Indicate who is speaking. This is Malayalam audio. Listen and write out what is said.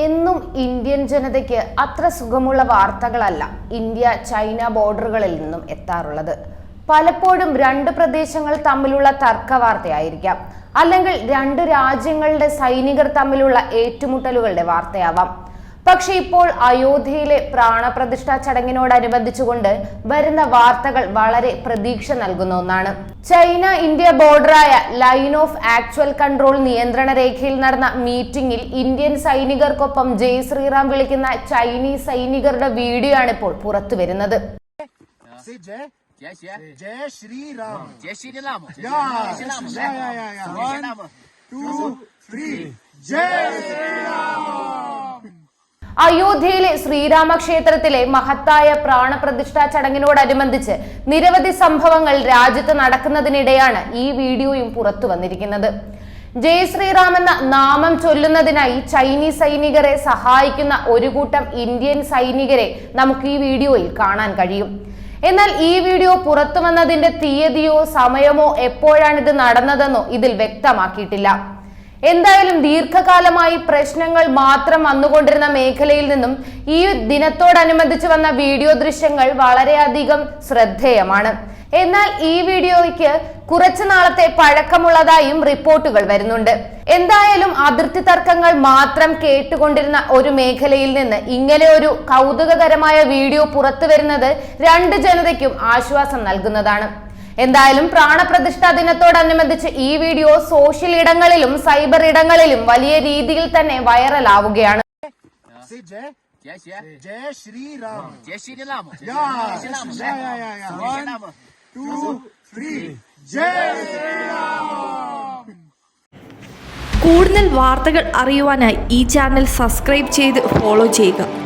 Speaker 1: എന്നും ഇന്ത്യൻ ജനതയ്ക്ക് അത്ര സുഖമുള്ള വാർത്തകളല്ല ഇന്ത്യ ചൈന ബോർഡറുകളിൽ നിന്നും എത്താറുള്ളത്. പലപ്പോഴും രണ്ട് പ്രദേശങ്ങൾ തമ്മിലുള്ള തർക്കവാർത്തയായിരിക്കാം, അല്ലെങ്കിൽ രണ്ട് രാജ്യങ്ങളുടെ സൈനികർ തമ്മിലുള്ള ഏറ്റുമുട്ടലുകളുടെ വാർത്തയാവാം. പക്ഷെ ഇപ്പോൾ അയോധ്യയിലെ പ്രാണപ്രതിഷ്ഠാ ചടങ്ങിനോടനുബന്ധിച്ചുകൊണ്ട് വരുന്ന വാർത്തകൾ വളരെ പ്രതീക്ഷ നൽകുന്ന ഒന്നാണ്. ചൈന ഇന്ത്യ ബോർഡറായ ലൈൻ ഓഫ് ആക്ച്വൽ കൺട്രോൾ നിയന്ത്രണ രേഖയിൽ നടന്ന മീറ്റിംഗിൽ ഇന്ത്യൻ സൈനികർക്കൊപ്പം ജയ് ശ്രീറാം വിളിക്കുന്ന ചൈനീസ് സൈനികരുടെ വീഡിയോ ആണ് ഇപ്പോൾ പുറത്തു വരുന്നത്. അയോധ്യയിലെ ശ്രീരാമക്ഷേത്രത്തിലെ മഹത്തായ പ്രാണപ്രതിഷ്ഠാ ചടങ്ങിനോടനുബന്ധിച്ച് നിരവധി സംഭവങ്ങൾ രാജ്യത്ത് നടക്കുന്നതിനിടെയാണ് ഈ വീഡിയോയും പുറത്തു വന്നിരിക്കുന്നത്. ജയ് ശ്രീറാം എന്ന നാമം ചൊല്ലുന്നതിനായി ചൈനീസ് സൈനികരെ സഹായിക്കുന്ന ഒരു കൂട്ടം ഇന്ത്യൻ സൈനികരെ നമുക്ക് ഈ വീഡിയോയിൽ കാണാൻ കഴിയും. എന്നാൽ ഈ വീഡിയോ പുറത്തു വന്നതിന്റെ തീയതിയോ സമയമോ എപ്പോഴാണിത് നടന്നതെന്നോ ഇതിൽ വ്യക്തമാക്കിയിട്ടില്ല. എന്തായാലും ദീർഘകാലമായി പ്രശ്നങ്ങൾ മാത്രം വന്നുകൊണ്ടിരുന്ന മേഖലയിൽ നിന്നും ഈ ദിനത്തോടനുബന്ധിച്ച് വന്ന വീഡിയോ ദൃശ്യങ്ങൾ വളരെയധികം ശ്രദ്ധേയമാണ്. എന്നാൽ ഈ വീഡിയോയ്ക്ക് കുറച്ചു നാളത്തെ പഴക്കമുള്ളതായും റിപ്പോർട്ടുകൾ വരുന്നുണ്ട്. എന്തായാലും അതിർത്തി തർക്കങ്ങൾ മാത്രം കേട്ടുകൊണ്ടിരുന്ന ഒരു മേഖലയിൽ നിന്ന് ഇങ്ങനെ ഒരു കൗതുകകരമായ വീഡിയോ പുറത്തു വരുന്നത് രണ്ട് ജനതയ്ക്കും ആശ്വാസം നൽകുന്നതാണ്. എന്തായാലും പ്രാണപ്രതിഷ്ഠാ ദിനത്തോടനുബന്ധിച്ച് ഈ വീഡിയോ സോഷ്യൽ ഇടങ്ങളിലും സൈബർ ഇടങ്ങളിലും വലിയ രീതിയിൽ തന്നെ വൈറലാവുകയാണ്.
Speaker 2: കൂടുതൽ വാർത്തകൾ അറിയുവാനായി ഈ ചാനൽ സബ്സ്ക്രൈബ് ചെയ്ത് ഫോളോ ചെയ്യുക.